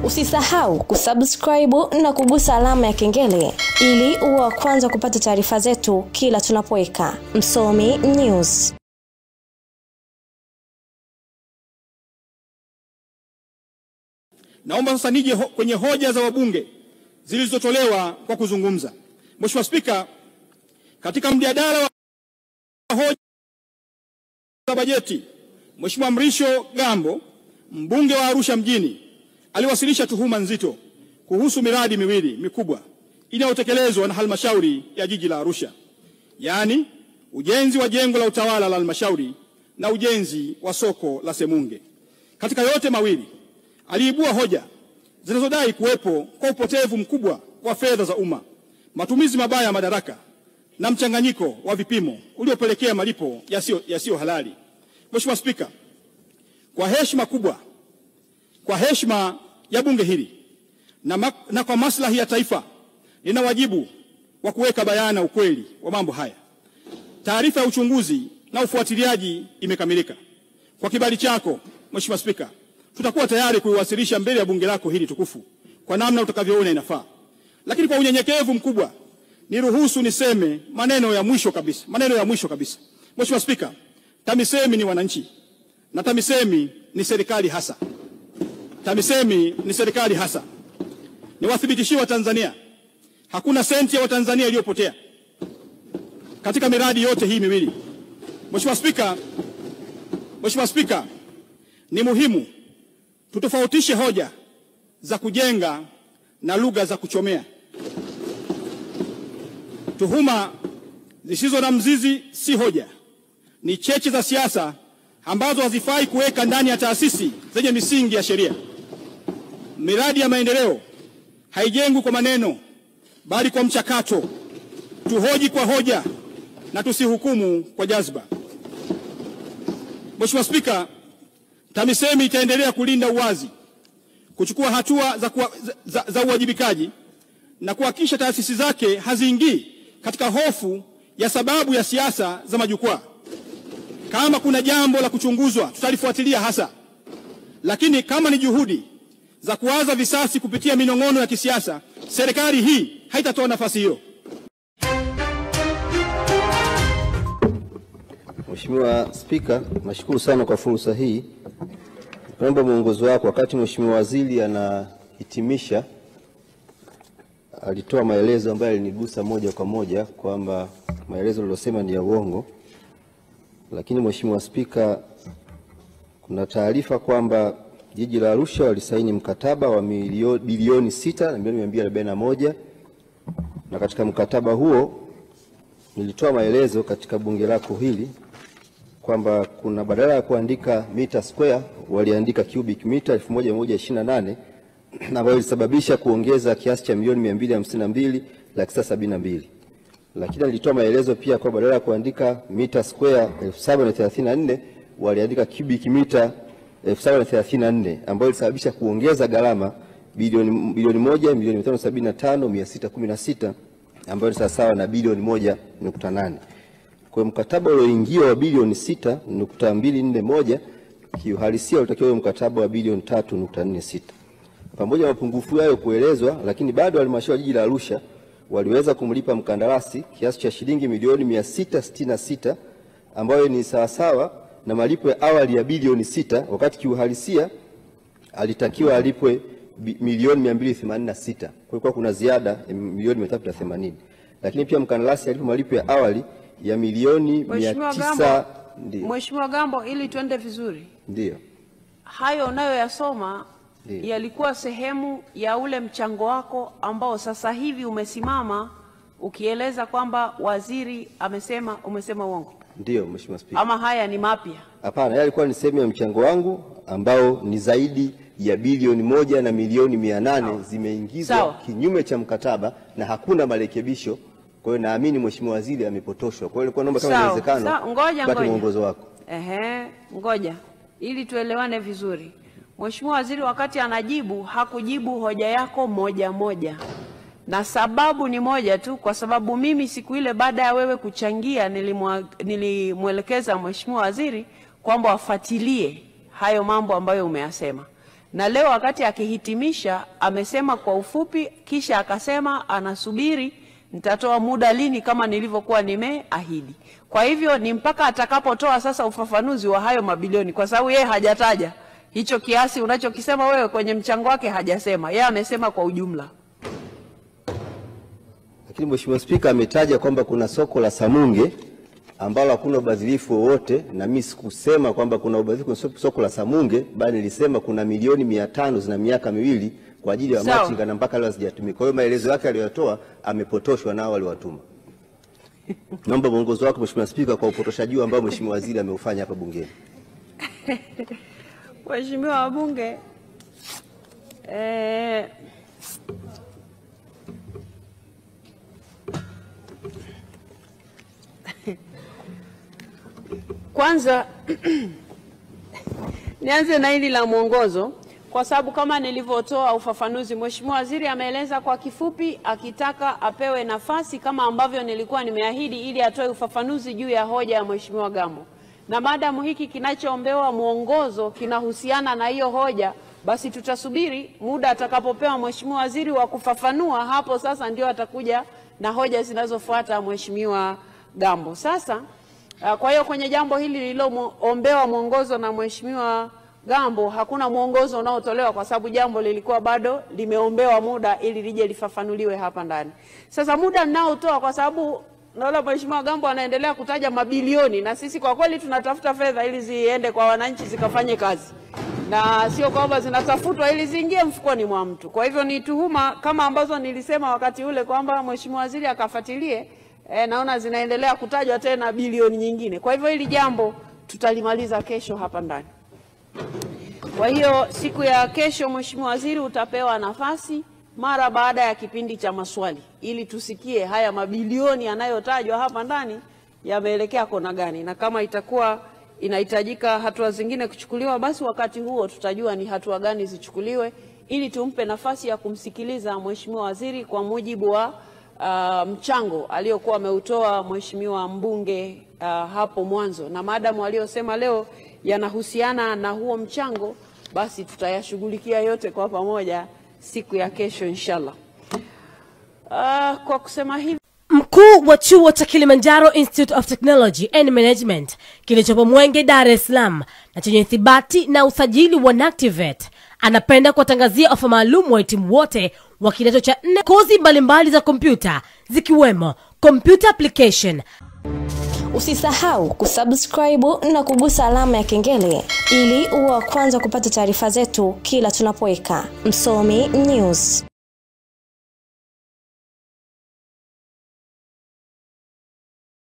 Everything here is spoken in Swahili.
Usisahau kusubscribe na kugusa alama ya kengele ili uwe wa kwanza kupata taarifa zetu kila tunapoweka Msomi News. Naomba sasa nije kwenye hoja za wabunge zilizotolewa kwa kuzungumza. Mheshimiwa Spika, katika mjadala wa hoja za bajeti, Mheshimiwa Mrisho Gambo, mbunge wa Arusha mjini, aliwasilisha tuhuma nzito kuhusu miradi miwili mikubwa inayotekelezwa na halmashauri ya jiji la Arusha, yaani ujenzi wa jengo la utawala la halmashauri na ujenzi wa soko la Semunge. Katika yote mawili aliibua hoja zinazodai kuwepo kwa upotevu mkubwa wa fedha za umma, matumizi mabaya ya madaraka na mchanganyiko wa vipimo uliopelekea malipo yasiyo halali. Mheshimiwa Spika, kwa heshima kubwa, kwa heshima ya bunge hili na kwa maslahi ya taifa, nina wajibu wa kuweka bayana ukweli wa mambo haya. Taarifa ya uchunguzi na ufuatiliaji imekamilika. Kwa kibali chako, Mheshimiwa Spika, tutakuwa tayari kuiwasilisha mbele ya bunge lako hili tukufu kwa namna utakavyoona inafaa. Lakini kwa unyenyekevu mkubwa, niruhusu niseme maneno ya mwisho kabisa. Mheshimiwa Spika, TAMISEMI ni wananchi na TAMISEMI ni serikali hasa. TAMISEMI ni serikali hasa. Niwathibitishie Watanzania, hakuna senti ya Watanzania iliyopotea katika miradi yote hii miwili. Mheshimiwa Spika, ni muhimu tutofautishe hoja za kujenga na lugha za kuchomea. Tuhuma zisizo na mzizi si hoja, ni cheche za siasa ambazo hazifai kuweka ndani ya taasisi zenye misingi ya sheria. Miradi ya maendeleo haijengwi kwa maneno bali kwa mchakato. Tuhoji kwa hoja na tusihukumu kwa jazba. Mheshimiwa Spika, TAMISEMI itaendelea kulinda uwazi, kuchukua hatua za uwajibikaji na kuhakikisha taasisi zake haziingii katika hofu ya sababu ya siasa za majukwaa. Kama kuna jambo la kuchunguzwa, tutalifuatilia hasa. Lakini kama ni juhudi za kuwaza visasi kupitia minong'ono ya kisiasa, serikali hii haitatoa nafasi hiyo. Mheshimiwa Spika, nashukuru sana kwa fursa hii. Naomba mwongozo wako. Wakati Mheshimiwa Waziri anahitimisha, alitoa maelezo ambayo yalinigusa moja kwa moja kwamba maelezo aliyosema ni ya uongo. Lakini Mheshimiwa Spika, kuna taarifa kwamba jiji la Arusha walisaini mkataba wa bilioni 6 na milioni 241, na katika mkataba huo nilitoa maelezo katika bunge lako hili kwamba kuna badala ya kuandika mita square waliandika cubic meter 1128, na ambayo ilisababisha kuongeza kiasi cha milioni 252,672. Lakini nilitoa maelezo pia kwa badala ya kuandika mita square 734 waliandika cubic meter 734, ambayo ilisababisha kuongeza gharama bilioni 1,575,616, ambayo ni sawa na bilioni 1.8. Kwa mkataba ulioingiwa wa bilioni 6.241 kiuhalisia utakiwa mkataba wa bilioni 3.46. Pamoja na mapungufu hayo kuelezwa, lakini bado halmashauri jiji la Arusha waliweza kumlipa mkandarasi kiasi cha shilingi milioni 666, ambayo ni sawasawa na malipo ya awali ya bilioni 6, wakati kiuhalisia alitakiwa alipwe milioni 286. Kwa hiyo kuna ziada ya milioni 380. Lakini pia mkandarasi alipo malipo ya awali ya milioni 900. Mheshimiwa Gambo, ili tuende vizuri. Ndio. Hayo unayoyasoma yalikuwa sehemu ya ule mchango wako ambao sasa hivi umesimama ukieleza kwamba waziri umesema uongo. Ndio Mheshimiwa Spika. Ama haya ni mapya? Hapana, yalikuwa ni sehemu ya mchango wangu ambao ni zaidi ya bilioni 1 na milioni 800 zimeingizwa kinyume cha mkataba na hakuna marekebisho. Kwa hiyo naamini Mheshimiwa Waziri amepotoshwa. Kwa hiyo nilikuwa naomba kama inawezekana pate mwongozo wako. Ngoja ili tuelewane vizuri. Mheshimiwa Waziri wakati anajibu hakujibu hoja yako moja, na sababu ni moja tu, kwa sababu mimi siku ile baada ya wewe kuchangia nilimwelekeza Mheshimiwa Waziri kwamba wafuatilie hayo mambo ambayo umeyasema. na leo wakati akihitimisha amesema kwa ufupi, kisha akasema anasubiri nitatoa muda lini kama nilivyokuwa nimeahidi. Kwa hivyo ni mpaka atakapotoa sasa ufafanuzi wa hayo mabilioni, kwa sababu yeye hajataja hicho kiasi unachokisema wewe kwenye mchango wake, hajasema. Yeye amesema kwa ujumla. Lakini Mheshimiwa Spika ametaja kwamba kuna soko la Samunge ambalo hakuna ubadhirifu wowote, na mimi sikusema kwamba kuna ubadhirifu kwenye soko la Samunge, bali nilisema kuna milioni 500 zina miaka miwili kwa ajili ya machinga na mpaka leo hazijatumika. Kwa hiyo maelezo yake aliyotoa amepotoshwa nao waliwatuma. Naomba mwongozo wako Mheshimiwa Spika kwa upotoshaji ambao Mheshimiwa Waziri ameufanya hapa bungeni. Mheshimiwa wabunge, kwanza nianze na hili la mwongozo, kwa sababu kama nilivyotoa ufafanuzi, Mheshimiwa Waziri ameeleza kwa kifupi akitaka apewe nafasi kama ambavyo nilikuwa nimeahidi ili atoe ufafanuzi juu ya hoja ya Mheshimiwa Gambo. Na maadamu hiki kinachoombewa mwongozo kinahusiana na hiyo hoja, basi tutasubiri muda atakapopewa Mheshimiwa Waziri wa kufafanua, hapo sasa ndio atakuja na hoja zinazofuata Mheshimiwa Gambo. Sasa kwa hiyo kwenye jambo hili lililoombewa mwongozo na Mheshimiwa Gambo hakuna mwongozo unaotolewa, kwa sababu jambo lilikuwa bado limeombewa muda ili lije lifafanuliwe hapa ndani. Sasa muda ninaotoa, kwa sababu naona Mheshimiwa Gambo anaendelea kutaja mabilioni, na sisi kwa kweli tunatafuta fedha ili ziende kwa wananchi zikafanye kazi, na sio kwamba zinatafutwa ili ziingie mfukoni mwa mtu. Kwa hivyo ni tuhuma kama ambazo nilisema wakati ule kwamba Mheshimiwa Waziri akafuatilie, naona zinaendelea kutajwa tena bilioni nyingine. Kwa hivyo hili jambo tutalimaliza kesho hapa ndani. Kwa hiyo siku ya kesho Mheshimiwa Waziri utapewa nafasi mara baada ya kipindi cha maswali ili tusikie haya mabilioni yanayotajwa hapa ndani yameelekea kona gani, na kama itakuwa inahitajika hatua zingine kuchukuliwa, basi wakati huo tutajua ni hatua gani zichukuliwe ili tumpe nafasi ya kumsikiliza Mheshimiwa Waziri kwa mujibu wa mchango aliyokuwa ameutoa Mheshimiwa mbunge hapo mwanzo, na maadamu aliyosema leo yanahusiana na huo mchango, basi tutayashughulikia yote kwa pamoja siku ya kesho inshallah. Kwa kusema hivi, Mkuu wa chuo cha Kilimanjaro Institute of Technology and Management kilichopo Mwenge, Dar es Salaam na chenye ithibati na usajili wa NACTIVATE anapenda kuwatangazia ofa maalum wahitimu wote wa kidato cha 4 kozi mbalimbali za kompyuta zikiwemo computer application. Usisahau kusubscribe na kugusa alama ya kengele ili uwe wa kwanza kupata taarifa zetu kila tunapoweka Msomi News.